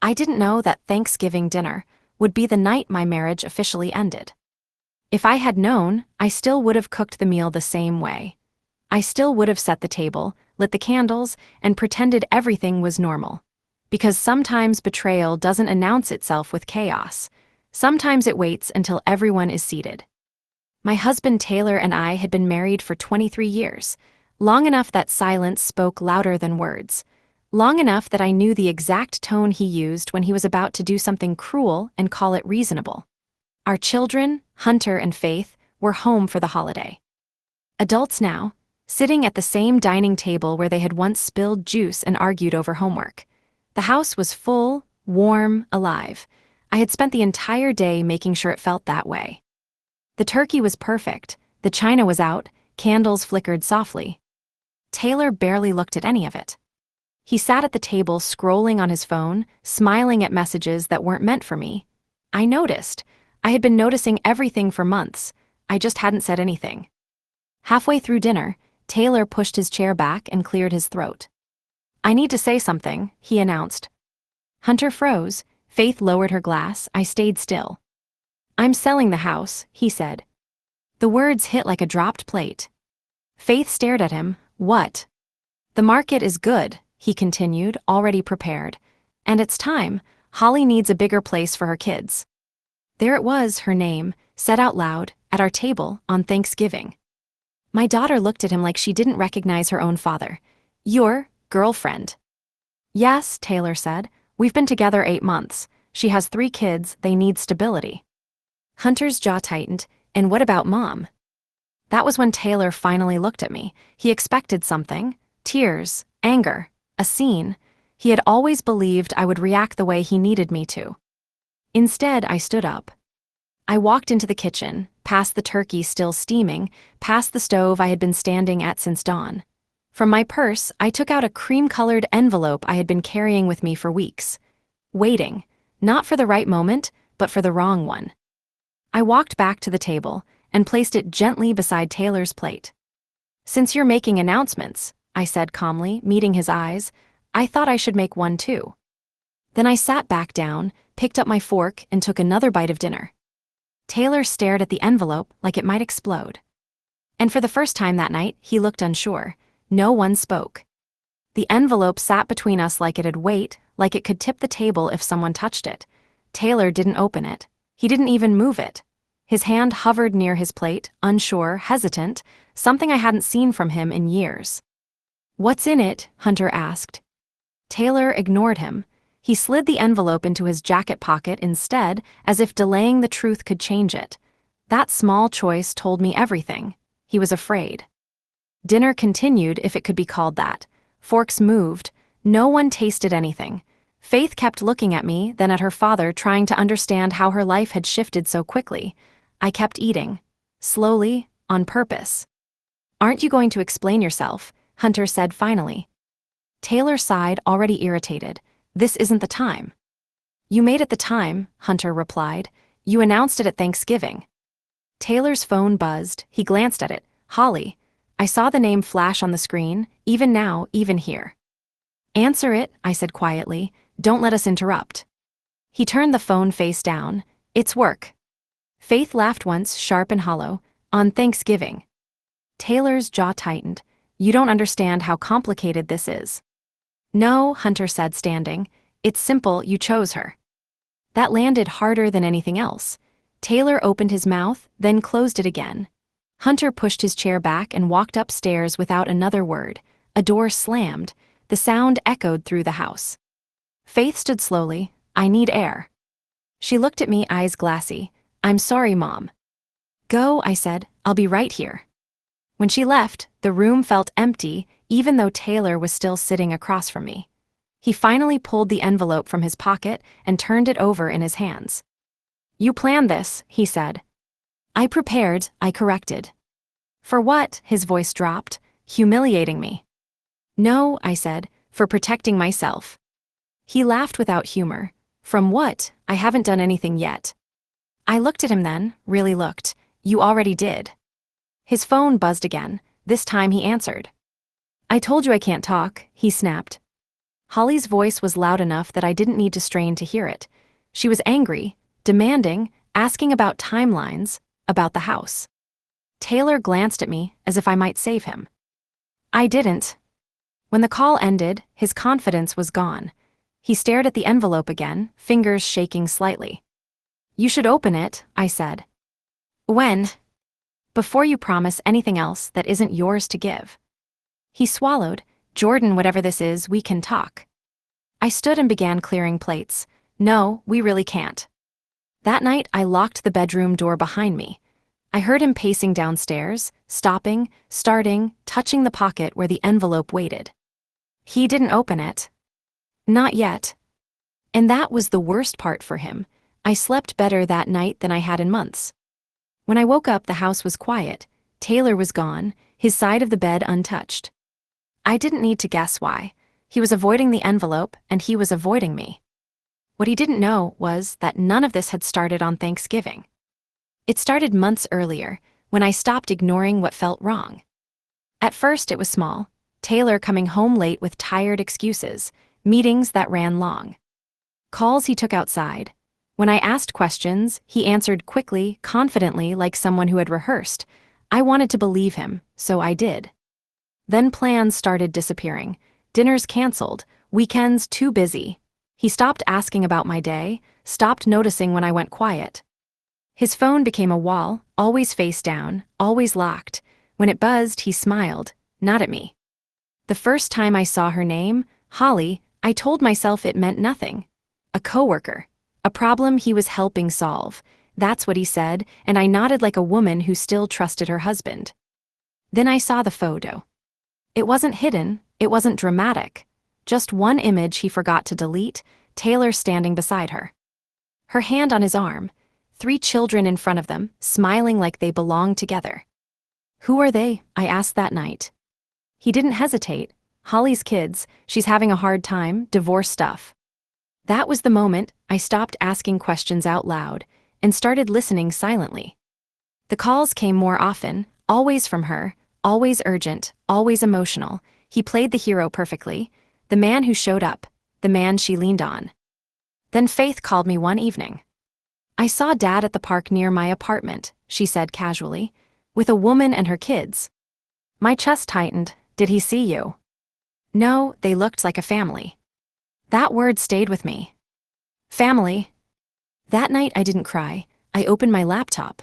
I didn't know that Thanksgiving dinner would be the night my marriage officially ended. If I had known, I still would have cooked the meal the same way. I still would have set the table, lit the candles, and pretended everything was normal. Because sometimes betrayal doesn't announce itself with chaos. Sometimes it waits until everyone is seated. My husband Taylor and I had been married for 23 years, long enough that silence spoke louder than words, long enough that I knew the exact tone he used when he was about to do something cruel and call it reasonable. Our children, Hunter and Faith, were home for the holiday. Adults now, sitting at the same dining table where they had once spilled juice and argued over homework. The house was full, warm, alive. I had spent the entire day making sure it felt that way. The turkey was perfect, the china was out, candles flickered softly. Taylor barely looked at any of it. He sat at the table scrolling on his phone, smiling at messages that weren't meant for me. I noticed. I had been noticing everything for months. I just hadn't said anything. Halfway through dinner, Taylor pushed his chair back and cleared his throat. "I need to say something," he announced. Hunter froze. Faith lowered her glass. I stayed still. "I'm selling the house," he said. The words hit like a dropped plate. Faith stared at him. "What?" "The market is good," he continued, already prepared. "And it's time. Holly needs a bigger place for her kids." There it was, her name, said out loud, at our table, on Thanksgiving. My daughter looked at him like she didn't recognize her own father. "Your girlfriend." "Yes," Taylor said. "We've been together 8 months. She has 3 kids, they need stability." Hunter's jaw tightened. "And what about Mom?" That was when Taylor finally looked at me. He expected something. Tears, anger, a scene. He had always believed I would react the way he needed me to. Instead, I stood up. I walked into the kitchen, past the turkey still steaming, past the stove I had been standing at since dawn. From my purse, I took out a cream-colored envelope I had been carrying with me for weeks. Waiting, not for the right moment, but for the wrong one. I walked back to the table and placed it gently beside Taylor's plate. "Since you're making announcements," I said calmly, meeting his eyes, "I thought I should make one too." Then I sat back down, picked up my fork, and took another bite of dinner. Taylor stared at the envelope like it might explode. And for the first time that night, he looked unsure. No one spoke. The envelope sat between us like it'd wait, like it could tip the table if someone touched it. Taylor didn't open it. He didn't even move it. His hand hovered near his plate, unsure, hesitant, something I hadn't seen from him in years. "What's in it?" Hunter asked. Taylor ignored him. He slid the envelope into his jacket pocket instead, as if delaying the truth could change it. That small choice told me everything. He was afraid. Dinner continued, if it could be called that. Forks moved. No one tasted anything. Faith kept looking at me, then at her father, trying to understand how her life had shifted so quickly. I kept eating. Slowly, on purpose. "Aren't you going to explain yourself?" Hunter said finally. Taylor sighed, already irritated. "This isn't the time." "You made it the time," Hunter replied. "You announced it at Thanksgiving." Taylor's phone buzzed. He glanced at it. "Holly." I saw the name flash on the screen, even now, even here. "Answer it," I said quietly. "Don't let us interrupt." He turned the phone face down. "It's work." Faith laughed once, sharp and hollow. "On Thanksgiving." Taylor's jaw tightened. "You don't understand how complicated this is." "No," Hunter said, standing. "It's simple, you chose her." That landed harder than anything else. Taylor opened his mouth, then closed it again. Hunter pushed his chair back and walked upstairs without another word. A door slammed. The sound echoed through the house. Faith stood slowly. "I need air." She looked at me, eyes glassy. "I'm sorry, Mom." "Go," I said. "I'll be right here." When she left, the room felt empty, even though Taylor was still sitting across from me. He finally pulled the envelope from his pocket and turned it over in his hands. "You planned this," he said. "I prepared," I corrected. "For what?" His voice dropped. "Humiliating me." "No," I said, "for protecting myself." He laughed without humor. "From what? I haven't done anything yet." I looked at him then, really looked. "You already did." His phone buzzed again. This time he answered. "I told you I can't talk," he snapped. Holly's voice was loud enough that I didn't need to strain to hear it. She was angry, demanding, asking about timelines, about the house. Taylor glanced at me as if I might save him. I didn't. When the call ended, his confidence was gone. He stared at the envelope again, fingers shaking slightly. "You should open it," I said. "When?" "Before you promise anything else that isn't yours to give." He swallowed. "Jordan, whatever this is, we can talk." I stood and began clearing plates. "No, we really can't." That night, I locked the bedroom door behind me. I heard him pacing downstairs, stopping, starting, touching the pocket where the envelope waited. He didn't open it. Not yet. And that was the worst part for him. I slept better that night than I had in months. When I woke up, the house was quiet. Taylor was gone, his side of the bed untouched. I didn't need to guess why. He was avoiding the envelope, and he was avoiding me. What he didn't know was that none of this had started on Thanksgiving. It started months earlier, when I stopped ignoring what felt wrong. At first it was small, Taylor coming home late with tired excuses, meetings that ran long. Calls he took outside. When I asked questions, he answered quickly, confidently, like someone who had rehearsed. I wanted to believe him, so I did. Then plans started disappearing. Dinners canceled, weekends too busy. He stopped asking about my day, stopped noticing when I went quiet. His phone became a wall, always face down, always locked. When it buzzed, he smiled, not at me. The first time I saw her name, Holly, I told myself it meant nothing. A coworker. A problem he was helping solve. That's what he said, and I nodded like a woman who still trusted her husband. Then I saw the photo. It wasn't hidden, it wasn't dramatic. Just one image he forgot to delete, Taylor standing beside her. Her hand on his arm, 3 children in front of them, smiling like they belonged together. "Who are they?" I asked that night. He didn't hesitate. "Holly's kids, she's having a hard time, divorce stuff." That was the moment I stopped asking questions out loud and started listening silently. The calls came more often, always from her, always urgent, always emotional. He played the hero perfectly, the man who showed up, the man she leaned on. Then Faith called me one evening. "I saw Dad at the park near my apartment," she said casually, "with a woman and her kids." My chest tightened. "Did he see you?" "No, they looked like a family." That word stayed with me. Family. That night I didn't cry. I opened my laptop.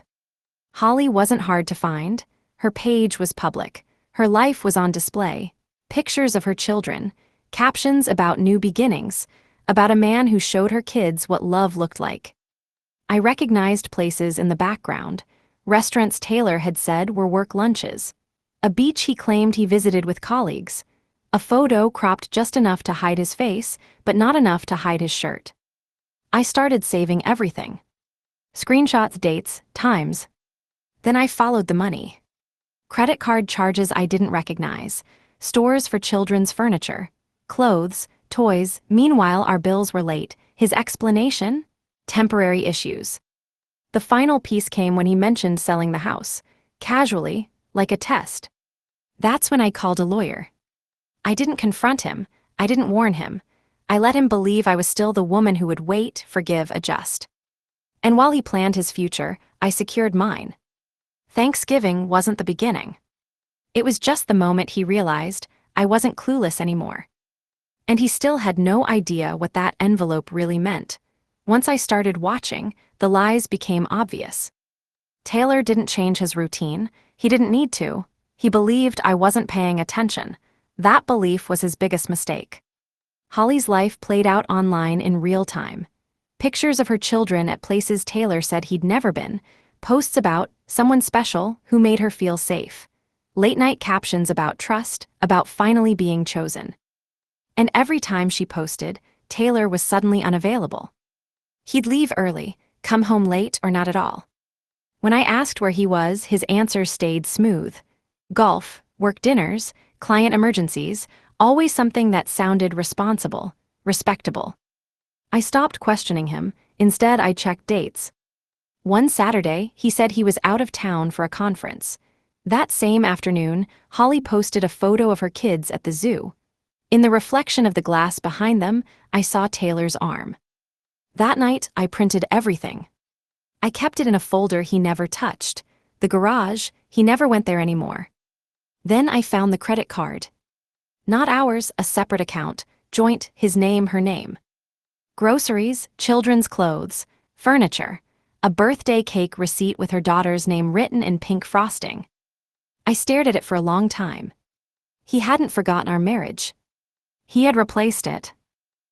Holly wasn't hard to find. Her page was public. Her life was on display. Pictures of her children. Captions about new beginnings. About a man who showed her kids what love looked like. I recognized places in the background. Restaurants Taylor had said were work lunches. A beach he claimed he visited with colleagues. A photo cropped just enough to hide his face, but not enough to hide his shirt. I started saving everything. Screenshots, dates, times. Then I followed the money. Credit card charges I didn't recognize. Stores for children's furniture. Clothes, toys. Meanwhile, our bills were late. His explanation? Temporary issues. The final piece came when he mentioned selling the house. Casually, like a test. That's when I called a lawyer. I didn't confront him. I didn't warn him. I let him believe I was still the woman who would wait, forgive, adjust. And while he planned his future, I secured mine. Thanksgiving wasn't the beginning. It was just the moment he realized I wasn't clueless anymore. And he still had no idea what that envelope really meant. Once I started watching, the lies became obvious. Taylor didn't change his routine. He didn't need to. He believed I wasn't paying attention. That belief was his biggest mistake. Holly's life played out online in real time. Pictures of her children at places Taylor said he'd never been, posts about someone special who made her feel safe, late-night captions about trust, about finally being chosen. And every time she posted, Taylor was suddenly unavailable. He'd leave early, come home late, or not at all. When I asked where he was, his answers stayed smooth. Golf, work dinners, client emergencies, always something that sounded responsible, respectable. I stopped questioning him. Instead, I checked dates. One Saturday, he said he was out of town for a conference. That same afternoon, Holly posted a photo of her kids at the zoo. In the reflection of the glass behind them, I saw Taylor's arm. That night, I printed everything. I kept it in a folder he never touched. The garage, he never went there anymore. Then I found the credit card. Not ours, a separate account, joint, his name, her name. Groceries, children's clothes, furniture, a birthday cake receipt with her daughter's name written in pink frosting. I stared at it for a long time. He hadn't forgotten our marriage. He had replaced it.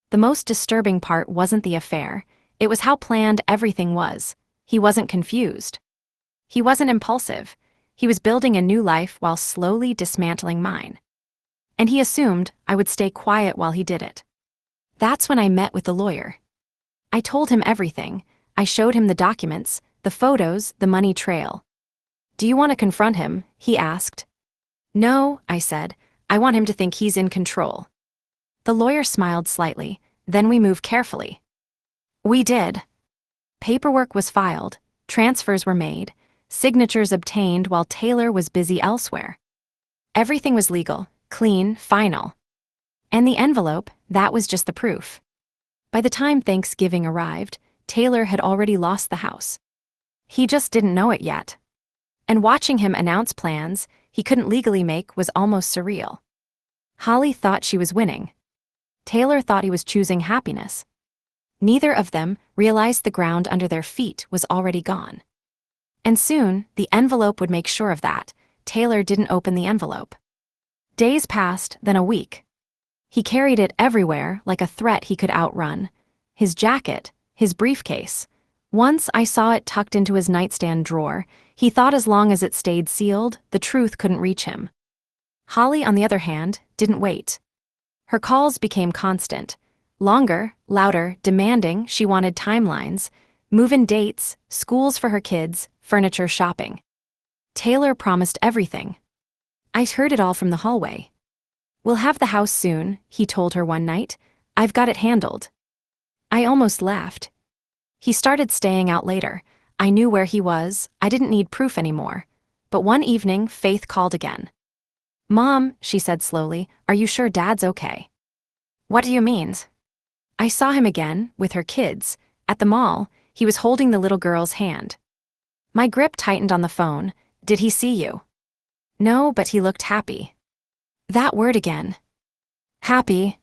The most disturbing part wasn't the affair, it was how planned everything was. He wasn't confused. He wasn't impulsive. He was building a new life while slowly dismantling mine. And he assumed I would stay quiet while he did it. That's when I met with the lawyer. I told him everything. I showed him the documents, the photos, the money trail. "Do you want to confront him?" he asked. "No," I said. "I want him to think he's in control." The lawyer smiled slightly. Then we moved carefully. We did. Paperwork was filed, transfers were made, signatures obtained while Taylor was busy elsewhere. Everything was legal, clean, final. And the envelope, that was just the proof. By the time Thanksgiving arrived, Taylor had already lost the house. He just didn't know it yet. And watching him announce plans he couldn't legally make was almost surreal. Holly thought she was winning. Taylor thought he was choosing happiness. Neither of them realized the ground under their feet was already gone. And soon, the envelope would make sure of that. Taylor didn't open the envelope. Days passed, then a week. He carried it everywhere like a threat he could outrun. His jacket, his briefcase. Once I saw it tucked into his nightstand drawer. He thought as long as it stayed sealed, the truth couldn't reach him. Holly, on the other hand, didn't wait. Her calls became constant. Longer, louder, demanding. She wanted timelines, move-in dates, schools for her kids, furniture shopping. Taylor promised everything. I heard it all from the hallway. "We'll have the house soon," he told her one night. "I've got it handled." I almost laughed. He started staying out later. I knew where he was. I didn't need proof anymore. But one evening, Faith called again. "Mom," she said slowly, "are you sure Dad's okay?" "What do you mean?" I saw him again, with her kids. At the mall, he was holding the little girl's hand. My grip tightened on the phone. "Did he see you?" "No, but he looked happy." That word again. Happy.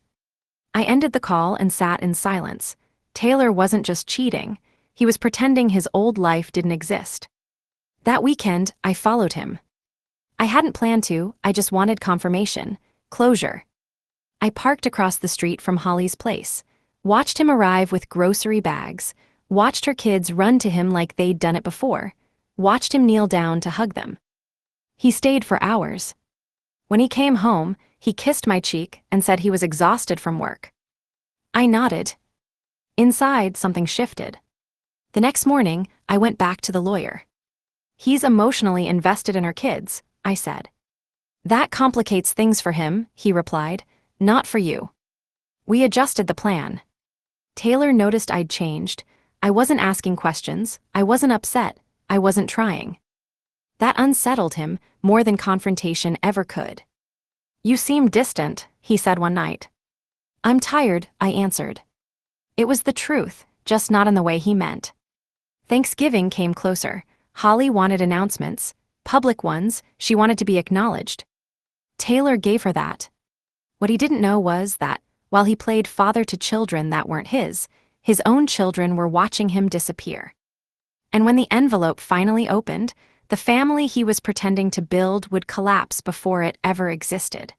I ended the call and sat in silence. Taylor wasn't just cheating. He was pretending his old life didn't exist. That weekend, I followed him. I hadn't planned to, I just wanted confirmation, closure. I parked across the street from Holly's place, watched him arrive with grocery bags, watched her kids run to him like they'd done it before, watched him kneel down to hug them. He stayed for hours. When he came home, he kissed my cheek and said he was exhausted from work. I nodded. Inside, something shifted. The next morning, I went back to the lawyer. "He's emotionally invested in our kids," I said. "That complicates things for him," he replied. "Not for you." We adjusted the plan. Taylor noticed I'd changed. I wasn't asking questions. I wasn't upset. I wasn't trying. That unsettled him more than confrontation ever could. "You seem distant," he said one night. "I'm tired," I answered. It was the truth, just not in the way he meant. Thanksgiving came closer. Holly wanted announcements, public ones. She wanted to be acknowledged. Taylor gave her that. What he didn't know was that, while he played father to children that weren't his own children were watching him disappear. And when the envelope finally opened, the family he was pretending to build would collapse before it ever existed.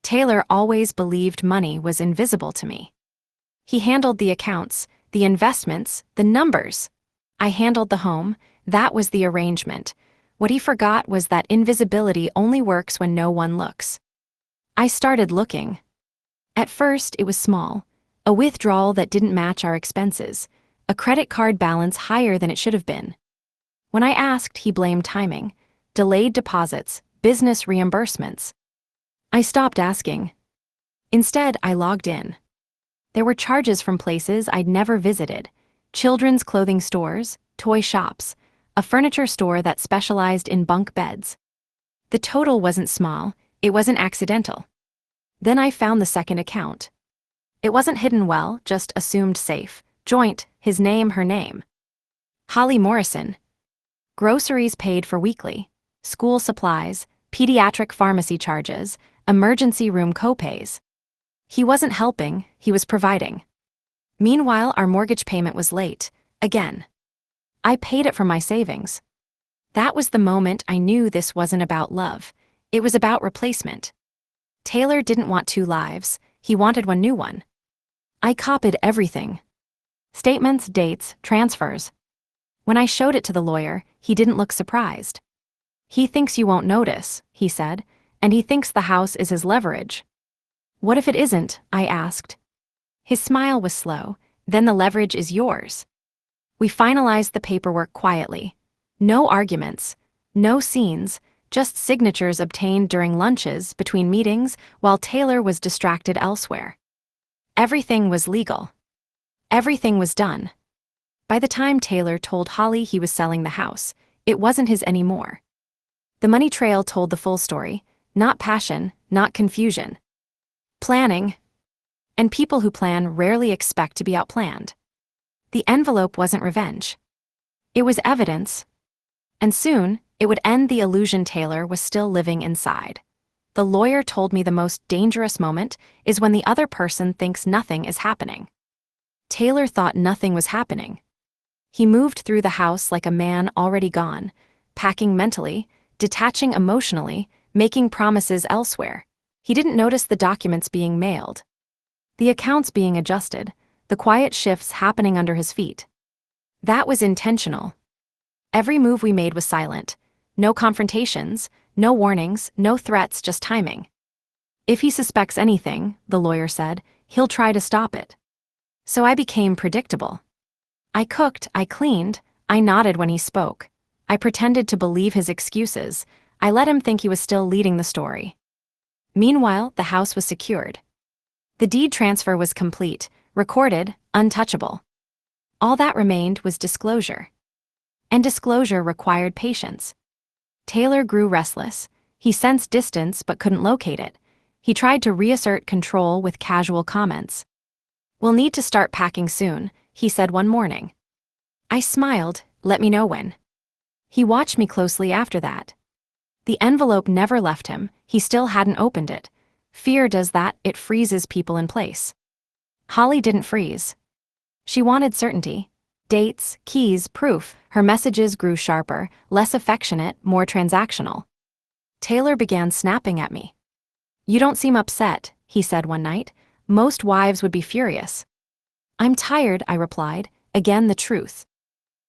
Taylor always believed money was invisible to me. He handled the accounts, the investments, the numbers. I handled the home. That was the arrangement. What he forgot was that invisibility only works when no one looks. I started looking. At first, it was small. A withdrawal that didn't match our expenses. A credit card balance higher than it should have been. When I asked, he blamed timing. Delayed deposits, business reimbursements. I stopped asking. Instead, I logged in. There were charges from places I'd never visited. Children's clothing stores, toy shops, a furniture store that specialized in bunk beds. The total wasn't small, it wasn't accidental. Then I found the second account. It wasn't hidden well, just assumed safe. Joint, his name, her name. Holly Morrison. Groceries paid for weekly. School supplies, pediatric pharmacy charges, emergency room copays. He wasn't helping, he was providing. Meanwhile, our mortgage payment was late, again. I paid it from my savings. That was the moment I knew this wasn't about love. It was about replacement. Taylor didn't want two lives, he wanted one new one. I copied everything. Statements, dates, transfers. When I showed it to the lawyer, he didn't look surprised. He thinks you won't notice, he said, and he thinks the house is his leverage. What if it isn't? I asked. His smile was slow. Then the leverage is yours. We finalized the paperwork quietly. No arguments, no scenes, just signatures obtained during lunches between meetings while Taylor was distracted elsewhere. Everything was legal. Everything was done. By the time Taylor told Holly he was selling the house, it wasn't his anymore. The money trail told the full story, not passion, not confusion. Planning. And people who plan rarely expect to be outplanned. The envelope wasn't revenge. It was evidence. And soon, it would end the illusion Taylor was still living inside. The lawyer told me the most dangerous moment is when the other person thinks nothing is happening. Taylor thought nothing was happening. He moved through the house like a man already gone, packing mentally, detaching emotionally, making promises elsewhere. He didn't notice the documents being mailed. The accounts being adjusted, the quiet shifts happening under his feet. That was intentional. Every move we made was silent. No confrontations, no warnings, no threats, just timing. If he suspects anything, the lawyer said, he'll try to stop it. So I became predictable. I cooked, I cleaned, I nodded when he spoke. I pretended to believe his excuses. I let him think he was still leading the story. Meanwhile, the house was secured. The deed transfer was complete, recorded, untouchable. All that remained was disclosure. And disclosure required patience. Taylor grew restless. He sensed distance but couldn't locate it. He tried to reassert control with casual comments. "We'll need to start packing soon," he said one morning. I smiled, "Let me know when." He watched me closely after that. The envelope never left him, he still hadn't opened it. Fear does that, it freezes people in place. Holly didn't freeze. She wanted certainty. Dates, keys, proof. Her messages grew sharper, less affectionate, more transactional. Taylor began snapping at me. "You don't seem upset," he said one night. "Most wives would be furious." "I'm tired," I replied, again the truth.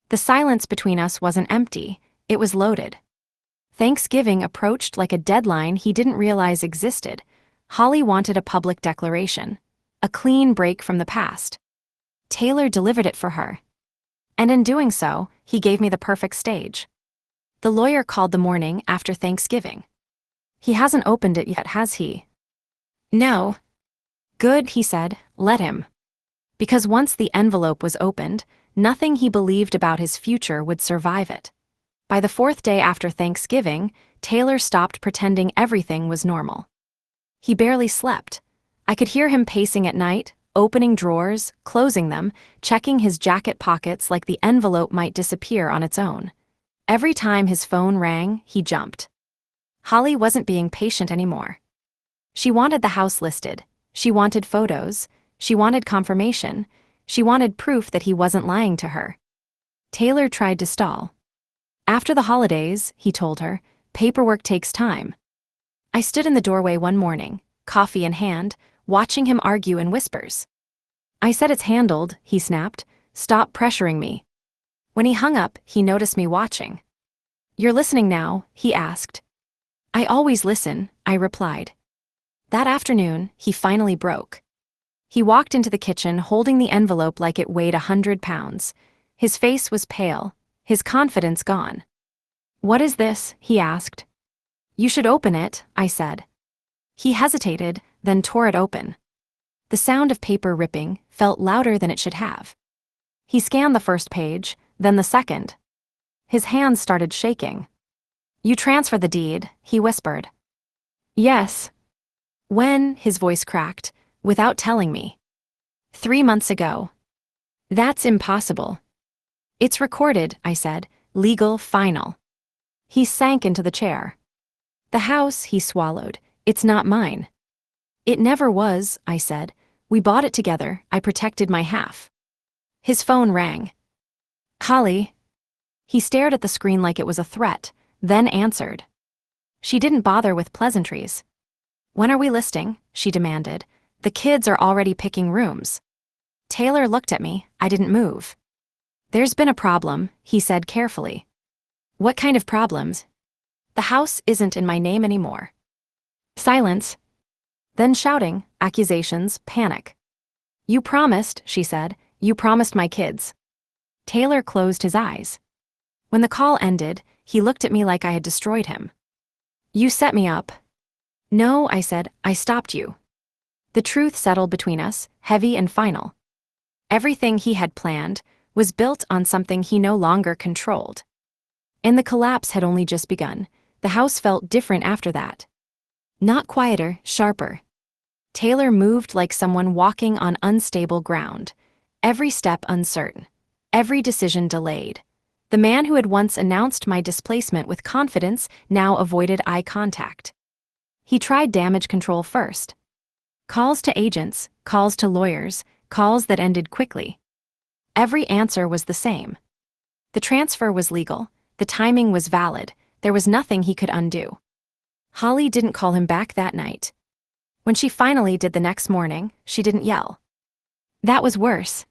The silence between us wasn't empty, it was loaded. Thanksgiving approached like a deadline he didn't realize existed. Holly wanted a public declaration, a clean break from the past. Taylor delivered it for her. And in doing so, he gave me the perfect stage. The lawyer called the morning after Thanksgiving. "He hasn't opened it yet, has he?" "No." "Good," he said, "let him." Because once the envelope was opened, nothing he believed about his future would survive it. By the fourth day after Thanksgiving, Taylor stopped pretending everything was normal. He barely slept. I could hear him pacing at night, opening drawers, closing them, checking his jacket pockets like the envelope might disappear on its own. Every time his phone rang, he jumped. Holly wasn't being patient anymore. She wanted the house listed. She wanted photos. She wanted confirmation. She wanted proof that he wasn't lying to her. Taylor tried to stall. "After the holidays," he told her, "paperwork takes time." I stood in the doorway one morning, coffee in hand, watching him argue in whispers. "I said it's handled," he snapped. "Stop pressuring me." When he hung up, he noticed me watching. "You're listening now?" he asked. "I always listen," I replied. That afternoon, he finally broke. He walked into the kitchen holding the envelope like it weighed 100 pounds. His face was pale, his confidence gone. "What is this?" he asked. "You should open it," I said. He hesitated, then tore it open. The sound of paper ripping felt louder than it should have. He scanned the first page, then the second. His hands started shaking. "You transferred the deed," he whispered. "Yes." When, his voice cracked, without telling me. 3 months ago. That's impossible. It's recorded, I said, legal, final. He sank into the chair. The house, he swallowed, it's not mine. It never was, I said. We bought it together, I protected my half. His phone rang. Holly. He stared at the screen like it was a threat, then answered. She didn't bother with pleasantries. When are we listing? She demanded. The kids are already picking rooms. Taylor looked at me, I didn't move. There's been a problem, he said carefully. What kind of problems? The house isn't in my name anymore. Silence. Then shouting, accusations, panic. You promised, she said, you promised my kids. Taylor closed his eyes. When the call ended, he looked at me like I had destroyed him. You set me up. No, I said, I stopped you. The truth settled between us, heavy and final. Everything he had planned was built on something he no longer controlled. And the collapse had only just begun. The house felt different after that. Not quieter, sharper. Taylor moved like someone walking on unstable ground, every step uncertain, every decision delayed. The man who had once announced my displacement with confidence now avoided eye contact. He tried damage control first. Calls to agents, calls to lawyers, calls that ended quickly. Every answer was the same. The transfer was legal, the timing was valid, there was nothing he could undo. Holly didn't call him back that night. When she finally did the next morning, she didn't yell. That was worse.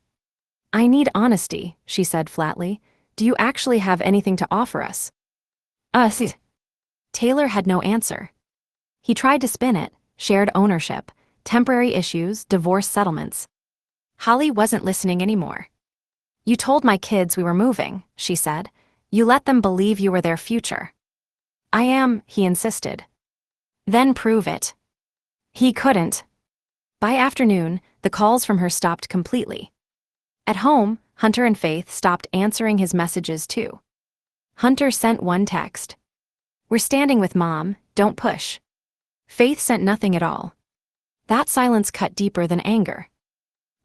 I need honesty, she said flatly. Do you actually have anything to offer us? Us. Taylor had no answer. He tried to spin it, shared ownership, temporary issues, divorce settlements. Holly wasn't listening anymore. You told my kids we were moving, she said. You let them believe you were their future. I am, he insisted. Then prove it. He couldn't. By afternoon, the calls from her stopped completely. At home, Hunter and Faith stopped answering his messages too. Hunter sent one text. We're standing with Mom, don't push. Faith sent nothing at all. That silence cut deeper than anger.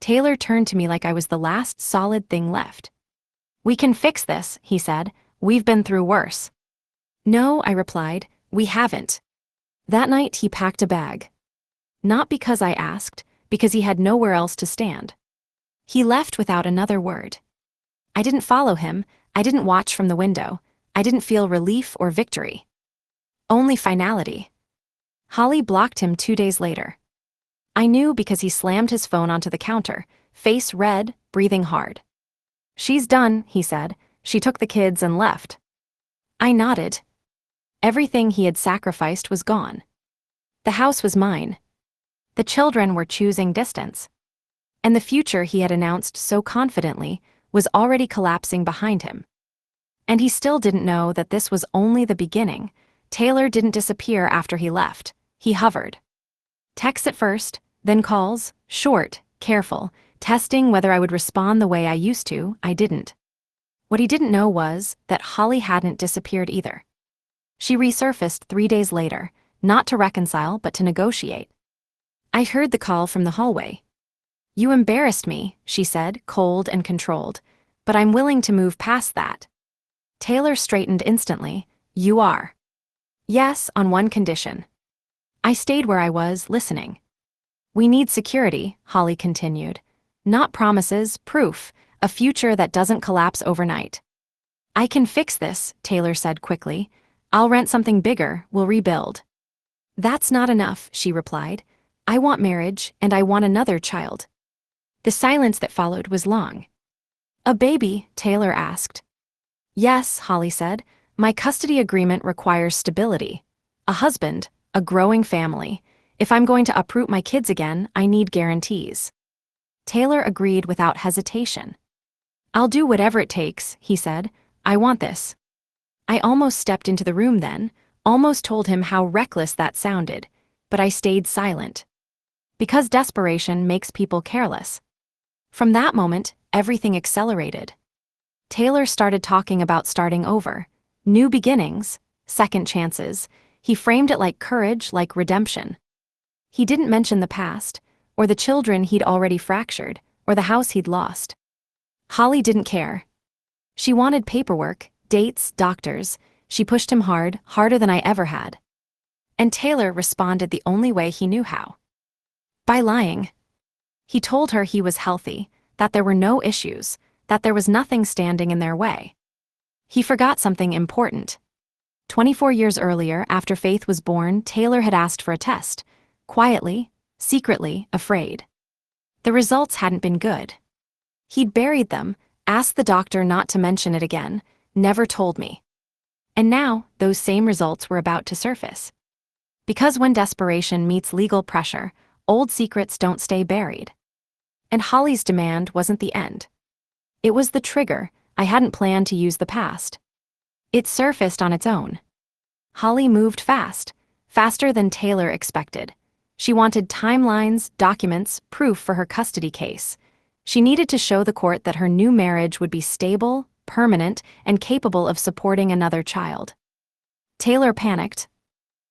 Taylor turned to me like I was the last solid thing left. We can fix this, he said. We've been through worse. No, I replied, we haven't. That night he packed a bag. Not because I asked, because he had nowhere else to stand. He left without another word. I didn't follow him, I didn't watch from the window, I didn't feel relief or victory. Only finality. Holly blocked him 2 days later. I knew because he slammed his phone onto the counter, face red, breathing hard. She's done, he said. She took the kids and left. I nodded. Everything he had sacrificed was gone. The house was mine. The children were choosing distance. And the future he had announced so confidently was already collapsing behind him. And he still didn't know that this was only the beginning. Taylor didn't disappear after he left. He hovered. Texts at first, then calls, short, careful, testing whether I would respond the way I used to. I didn't. What he didn't know was that Holly hadn't disappeared either. She resurfaced 3 days later, not to reconcile but to negotiate. I heard the call from the hallway. You embarrassed me, she said, cold and controlled, but I'm willing to move past that. Taylor straightened instantly. You are. Yes, on one condition. I stayed where I was, listening. We need security, Holly continued. Not promises, proof, a future that doesn't collapse overnight. I can fix this, Taylor said quickly. I'll rent something bigger, we'll rebuild. That's not enough, she replied. I want marriage, and I want another child. The silence that followed was long. A baby, Taylor asked. Yes, Holly said. My custody agreement requires stability. A husband, a growing family. If I'm going to uproot my kids again, I need guarantees. Taylor agreed without hesitation. I'll do whatever it takes, he said. I want this. I almost stepped into the room then, almost told him how reckless that sounded, but I stayed silent. Because desperation makes people careless. From that moment, everything accelerated. Taylor started talking about starting over, new beginnings, second chances. He framed it like courage, like redemption. He didn't mention the past, or the children he'd already fractured, or the house he'd lost. Holly didn't care. She wanted paperwork, dates, doctors. She pushed him hard, harder than I ever had. And Taylor responded the only way he knew how. By lying. He told her he was healthy, that there were no issues, that there was nothing standing in their way. He forgot something important. 24 years earlier, after Faith was born, Taylor had asked for a test, quietly, secretly, afraid. The results hadn't been good. He'd buried them, asked the doctor not to mention it again, never told me. And now, those same results were about to surface. Because when desperation meets legal pressure, old secrets don't stay buried. And Holly's demand wasn't the end. It was the trigger. I hadn't planned to use the past. It surfaced on its own. Holly moved fast, faster than Taylor expected. She wanted timelines, documents, proof for her custody case. She needed to show the court that her new marriage would be stable, permanent, and capable of supporting another child. Taylor panicked.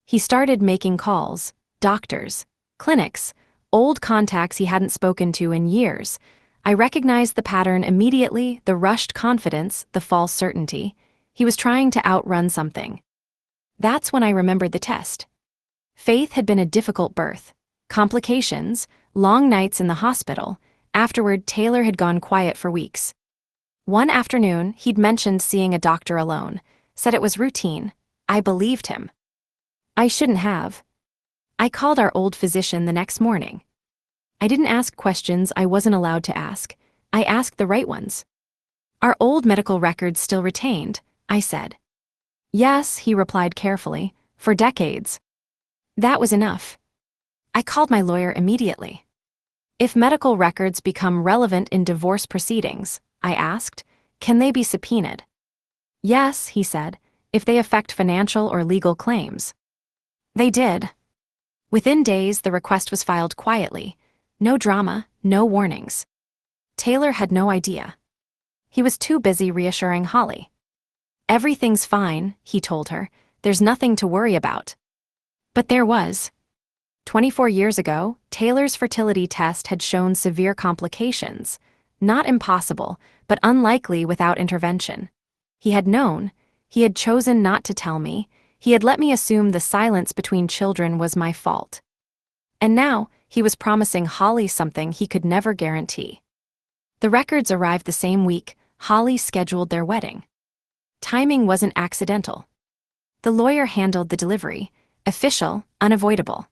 He started making calls, doctors, clinics, old contacts he hadn't spoken to in years. I recognized the pattern immediately, the rushed confidence, the false certainty. He was trying to outrun something. That's when I remembered the test. Faith had been a difficult birth. Complications, long nights in the hospital. Afterward, Taylor had gone quiet for weeks. One afternoon, he'd mentioned seeing a doctor alone, said it was routine. I believed him. I shouldn't have. I called our old physician the next morning. I didn't ask questions I wasn't allowed to ask. I asked the right ones. Are old medical records still retained? I said. Yes, he replied carefully, for decades. That was enough. I called my lawyer immediately. If medical records become relevant in divorce proceedings, I asked, can they be subpoenaed? Yes, he said, if they affect financial or legal claims. They did. Within days, the request was filed quietly. No drama, no warnings. Taylor had no idea. He was too busy reassuring Holly. Everything's fine, he told her. There's nothing to worry about. But there was. 24 years ago, Taylor's fertility test had shown severe complications. Not impossible, but unlikely without intervention. He had known. He had chosen not to tell me. He had let me assume the silence between children was my fault. And now, he was promising Holly something he could never guarantee. The records arrived the same week. Holly scheduled their wedding. Timing wasn't accidental. The lawyer handled the delivery, official, unavoidable.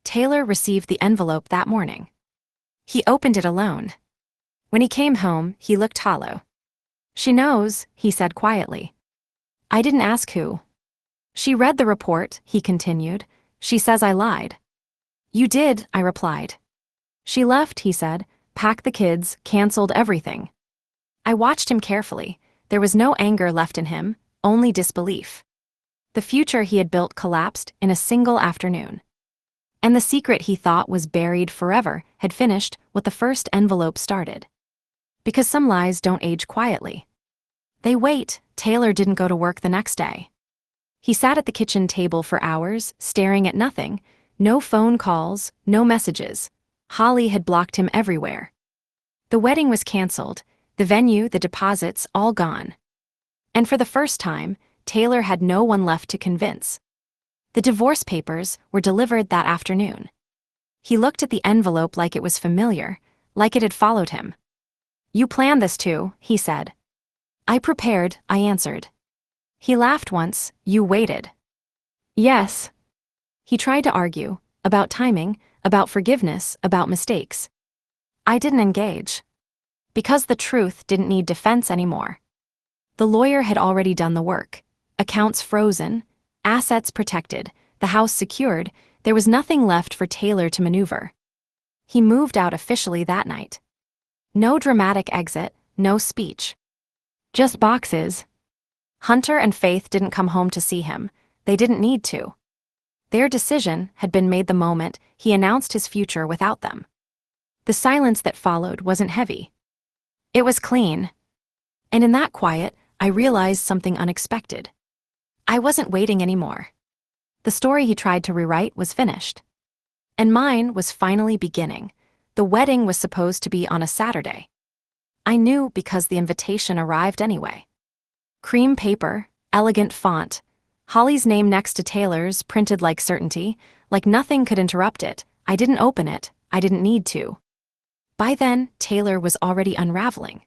Taylor received the envelope that morning. He opened it alone. When he came home, he looked hollow. She knows, he said quietly. I didn't ask who. She read the report, he continued. She says I lied. You did, I replied. She left, he said, packed the kids, canceled everything. I watched him carefully. There was no anger left in him, only disbelief. The future he had built collapsed in a single afternoon. And the secret he thought was buried forever had finished what the first envelope started. Because some lies don't age quietly. They wait. Taylor didn't go to work the next day. He sat at the kitchen table for hours, staring at nothing. No phone calls, no messages. Holly had blocked him everywhere. The wedding was canceled, the venue, the deposits, all gone. And for the first time, Taylor had no one left to convince. The divorce papers were delivered that afternoon. He looked at the envelope like it was familiar, like it had followed him. You planned this too, he said. I prepared, I answered. He laughed once. You waited. Yes. He tried to argue, about timing, about forgiveness, about mistakes. I didn't engage. Because the truth didn't need defense anymore. The lawyer had already done the work. Accounts frozen, assets protected, the house secured. There was nothing left for Taylor to maneuver. He moved out officially that night. No dramatic exit, no speech. Just boxes. Hunter and Faith didn't come home to see him. They didn't need to. Their decision had been made the moment he announced his future without them. The silence that followed wasn't heavy. It was clean. And in that quiet, I realized something unexpected. I wasn't waiting anymore. The story he tried to rewrite was finished. And mine was finally beginning. The wedding was supposed to be on a Saturday. I knew because the invitation arrived anyway. Cream paper, elegant font, Holly's name next to Taylor's, printed like certainty, like nothing could interrupt it. I didn't open it, I didn't need to. By then, Taylor was already unraveling.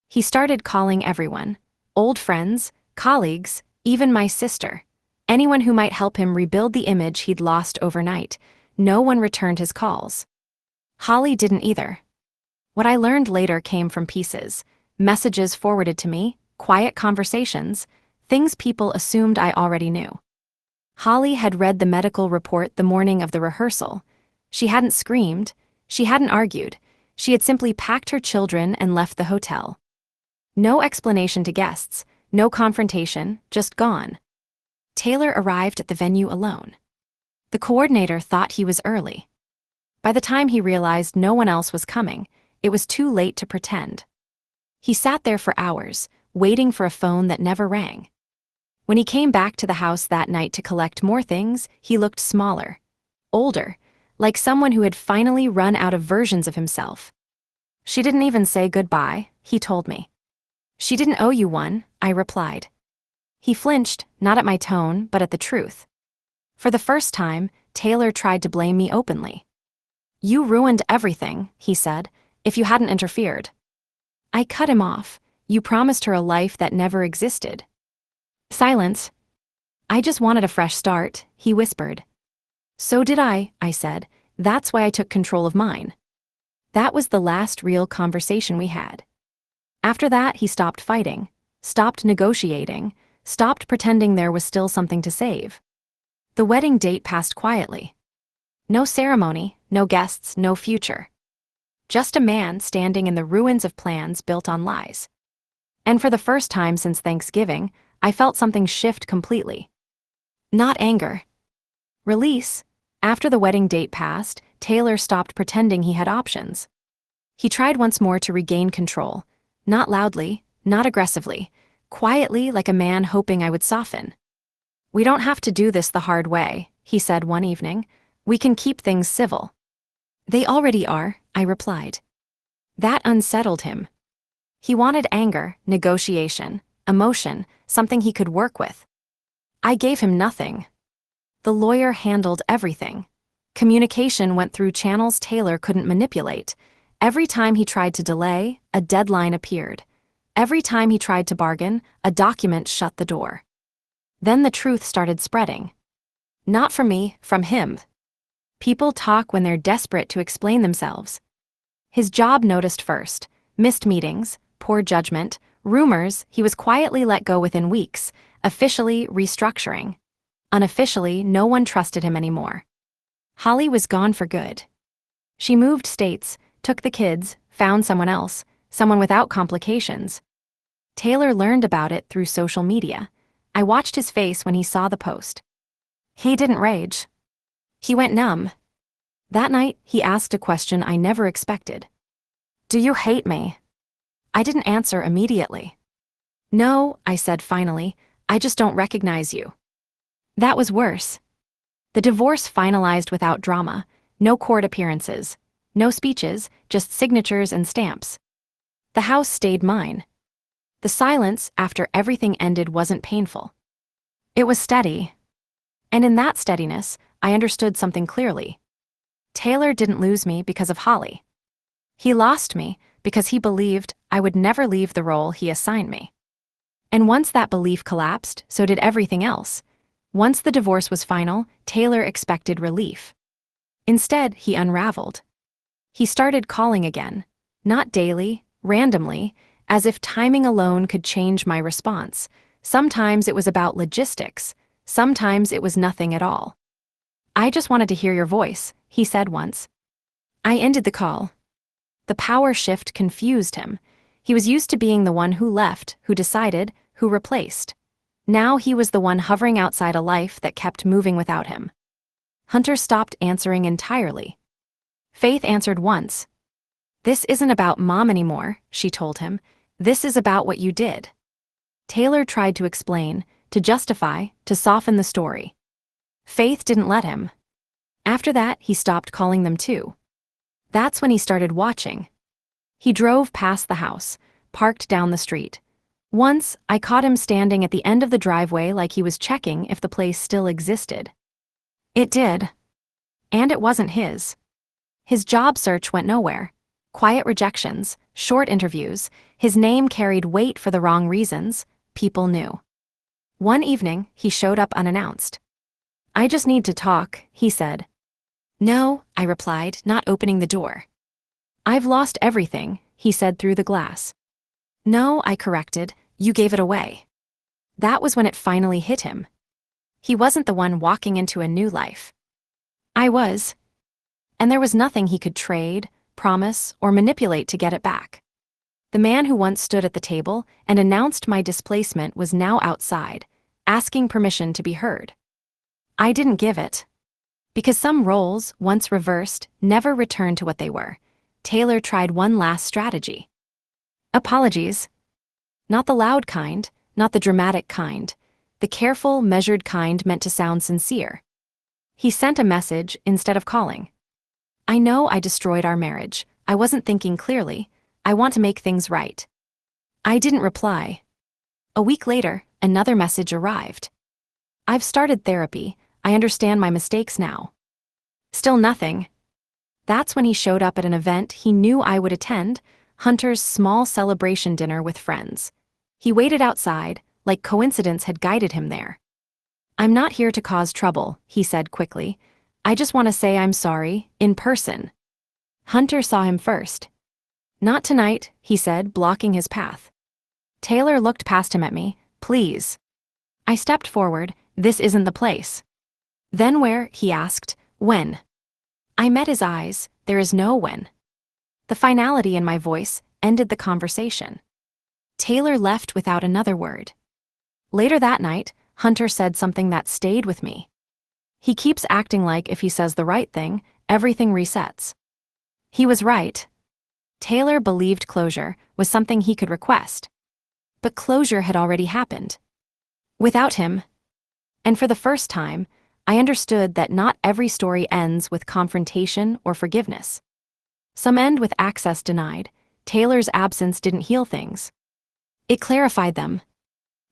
He started calling everyone, old friends, colleagues, even my sister, anyone who might help him rebuild the image he'd lost overnight. No one returned his calls. Holly didn't either. What I learned later came from pieces, messages forwarded to me, quiet conversations, things people assumed I already knew. Holly had read the medical report the morning of the rehearsal. She hadn't screamed, she hadn't argued, she had simply packed her children and left the hotel. No explanation to guests, no confrontation, just gone. Taylor arrived at the venue alone. The coordinator thought he was early. By the time he realized no one else was coming, it was too late to pretend. He sat there for hours, waiting for a phone that never rang. When he came back to the house that night to collect more things, he looked smaller, older, like someone who had finally run out of versions of himself. "She didn't even say goodbye," he told me. "She didn't owe you one," I replied. He flinched, not at my tone, but at the truth. For the first time, Taylor tried to blame me openly. "You ruined everything," he said, "if you hadn't interfered." I cut him off. "You promised her a life that never existed." Silence. "I just wanted a fresh start," he whispered. "So did I said. "That's why I took control of mine." That was the last real conversation we had. After that, he stopped fighting, stopped negotiating, stopped pretending there was still something to save. The wedding date passed quietly. No ceremony, no guests, no future. Just a man standing in the ruins of plans built on lies. And for the first time since Thanksgiving, I felt something shift completely. Not anger. Release. After the wedding date passed, Taylor stopped pretending he had options. He tried once more to regain control, not loudly, not aggressively, quietly, like a man hoping I would soften. "We don't have to do this the hard way," he said one evening. "We can keep things civil." "They already are," I replied. That unsettled him. He wanted anger, negotiation, emotion, something he could work with. I gave him nothing. The lawyer handled everything. Communication went through channels Taylor couldn't manipulate. Every time he tried to delay, a deadline appeared. Every time he tried to bargain, a document shut the door. Then the truth started spreading. Not from me, from him. People talk when they're desperate to explain themselves. His job noticed first: missed meetings, poor judgment, rumors. He was quietly let go within weeks, officially restructuring. Unofficially, no one trusted him anymore. Holly was gone for good. She moved states, took the kids, found someone else, someone without complications. Taylor learned about it through social media. I watched his face when he saw the post. He didn't rage. He went numb. That night, he asked a question I never expected. "Do you hate me?" I didn't answer immediately. "No," I said finally, "I just don't recognize you." That was worse. The divorce finalized without drama, no court appearances, no speeches, just signatures and stamps. The house stayed mine. The silence after everything ended wasn't painful. It was steady. And in that steadiness, I understood something clearly. Taylor didn't lose me because of Holly. He lost me because he believed I would never leave the role he assigned me. And once that belief collapsed, so did everything else. Once the divorce was final, Taylor expected relief. Instead, he unraveled. He started calling again, not daily, randomly, as if timing alone could change my response. Sometimes it was about logistics, sometimes it was nothing at all. "I just wanted to hear your voice," he said once. I ended the call. The power shift confused him. He was used to being the one who left, who decided, who replaced. Now he was the one hovering outside a life that kept moving without him. Hunter stopped answering entirely. Faith answered once. "This isn't about Mom anymore," she told him. "This is about what you did." Taylor tried to explain, to justify, to soften the story. Faith didn't let him. After that, he stopped calling them too. That's when he started watching. He drove past the house, parked down the street. Once, I caught him standing at the end of the driveway like he was checking if the place still existed. It did. And it wasn't his. His job search went nowhere. Quiet rejections, short interviews, his name carried weight for the wrong reasons, people knew. One evening, he showed up unannounced. "I just need to talk," he said. "No," I replied, not opening the door. "I've lost everything," he said through the glass. "No," I corrected, "you gave it away." That was when it finally hit him. He wasn't the one walking into a new life. I was. And there was nothing he could trade, promise, or manipulate to get it back. The man who once stood at the table and announced my displacement was now outside, asking permission to be heard. I didn't give it. Because some roles, once reversed, never returned to what they were. Taylor tried one last strategy. Apologies. Not the loud kind, not the dramatic kind. The careful, measured kind meant to sound sincere. He sent a message instead of calling. "I know I destroyed our marriage. I wasn't thinking clearly. I want to make things right." I didn't reply. A week later, another message arrived. "I've started therapy. I understand my mistakes now." Still nothing. That's when he showed up at an event he knew I would attend, Hunter's small celebration dinner with friends. He waited outside, like coincidence had guided him there. "I'm not here to cause trouble," he said quickly. "I just want to say I'm sorry, in person." Hunter saw him first. "Not tonight," he said, blocking his path. Taylor looked past him at me. "Please." I stepped forward. "This isn't the place." "Then where?" he asked. "When?" I met his eyes. There is no when. The finality in my voice ended the conversation. Taylor left without another word. Later that night, Hunter said something that stayed with me. "He keeps acting like if he says the right thing, everything resets." He was right. Taylor believed closure was something he could request. But closure had already happened. Without him. And for the first time, I understood that not every story ends with confrontation or forgiveness. Some end with access denied. Taylor's absence didn't heal things. It clarified them.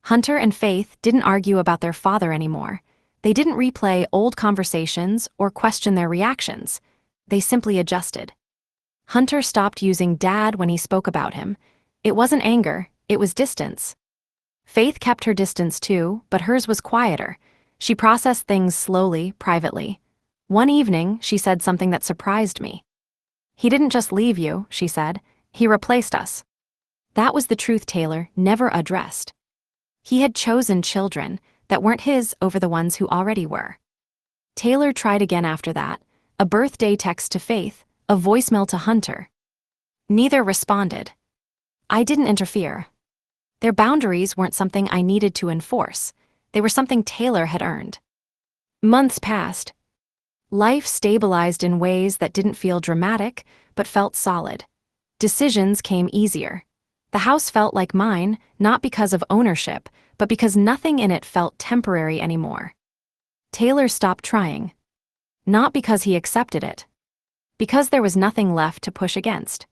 Hunter and Faith didn't argue about their father anymore. They didn't replay old conversations or question their reactions. They simply adjusted. Hunter stopped using dad when he spoke about him. It wasn't anger, it was distance. Faith kept her distance too, but hers was quieter. She processed things slowly, privately. One evening, she said something that surprised me. "He didn't just leave you," she said. "He replaced us." That was the truth Taylor never addressed. He had chosen children that weren't his over the ones who already were. Taylor tried again after that, a birthday text to Faith, a voicemail to Hunter. Neither responded. I didn't interfere. Their boundaries weren't something I needed to enforce. They were something Taylor had earned. Months passed. Life stabilized in ways that didn't feel dramatic, but felt solid. Decisions came easier. The house felt like mine, not because of ownership, but because nothing in it felt temporary anymore. Taylor stopped trying. Not because he accepted it. Because there was nothing left to push against.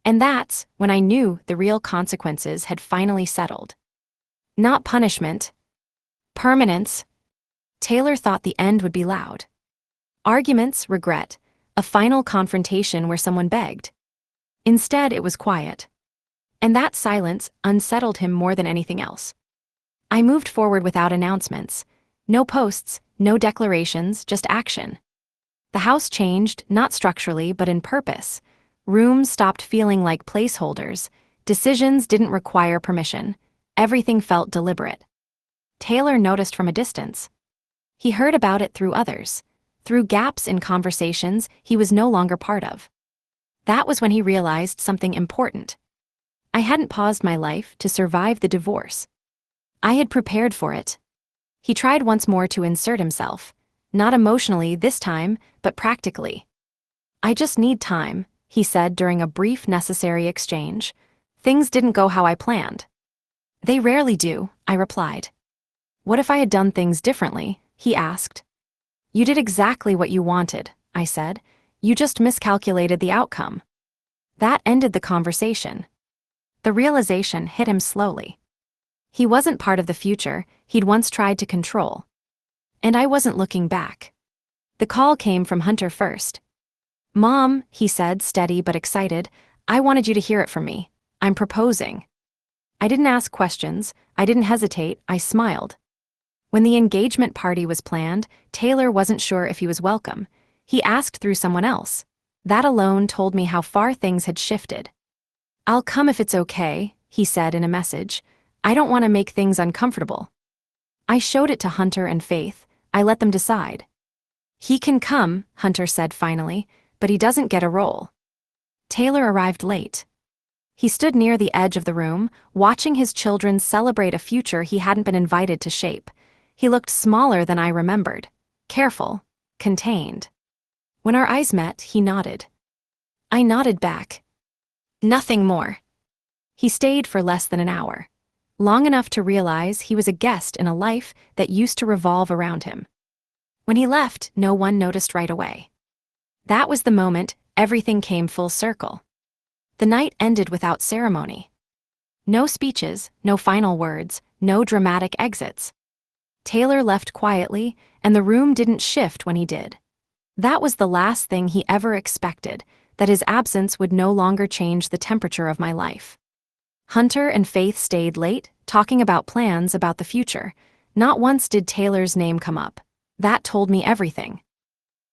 And that's when I knew the real consequences had finally settled. Not punishment. Permanence. Taylor thought the end would be loud. Arguments, regret, a final confrontation where someone begged. Instead, it was quiet. And that silence unsettled him more than anything else. I moved forward without announcements. No posts, no declarations, just action. The house changed, not structurally, but in purpose. Rooms stopped feeling like placeholders. Decisions didn't require permission. Everything felt deliberate. Taylor noticed from a distance. He heard about it through others, through gaps in conversations he was no longer part of. That was when he realized something important. I hadn't paused my life to survive the divorce. I had prepared for it. He tried once more to insert himself, not emotionally this time, but practically. "I just need time," he said during a brief necessary exchange. "Things didn't go how I planned." "They rarely do," I replied. "What if I had done things differently?" he asked. You did exactly what you wanted, I said. You just miscalculated the outcome. That ended the conversation. The realization hit him slowly. He wasn't part of the future he'd once tried to control. And I wasn't looking back. The call came from Hunter first. "Mom," he said, steady but excited, "I wanted you to hear it from me. I'm proposing." I didn't ask questions, I didn't hesitate, I smiled. When the engagement party was planned, Taylor wasn't sure if he was welcome. He asked through someone else. That alone told me how far things had shifted. "I'll come if it's okay," he said in a message. "I don't want to make things uncomfortable." I showed it to Hunter and Faith. I let them decide. "He can come," Hunter said finally, "but he doesn't get a role." Taylor arrived late. He stood near the edge of the room, watching his children celebrate a future he hadn't been invited to shape. He looked smaller than I remembered. Careful. Contained. When our eyes met, he nodded. I nodded back. Nothing more. He stayed for less than an hour. Long enough to realize he was a guest in a life that used to revolve around him. When he left, no one noticed right away. That was the moment everything came full circle. The night ended without ceremony. No speeches, no final words, no dramatic exits. Taylor left quietly, and the room didn't shift when he did. That was the last thing he ever expected, that his absence would no longer change the temperature of my life. Hunter and Faith stayed late, talking about plans about the future. Not once did Taylor's name come up. That told me everything.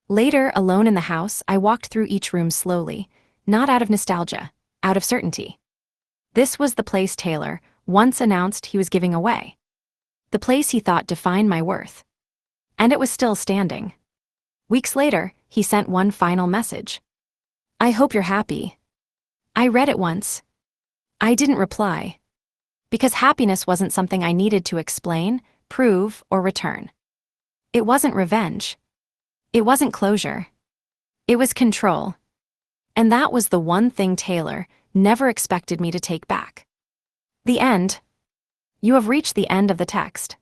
Later, alone in the house, I walked through each room slowly, not out of nostalgia, out of certainty. This was the place Taylor once announced he was giving away. The place he thought defined my worth. And it was still standing. Weeks later, he sent one final message. "I hope you're happy." I read it once. I didn't reply. Because happiness wasn't something I needed to explain, prove, or return. It wasn't revenge. It wasn't closure. It was control. And that was the one thing Taylor never expected me to take back. The end. You have reached the end of the text.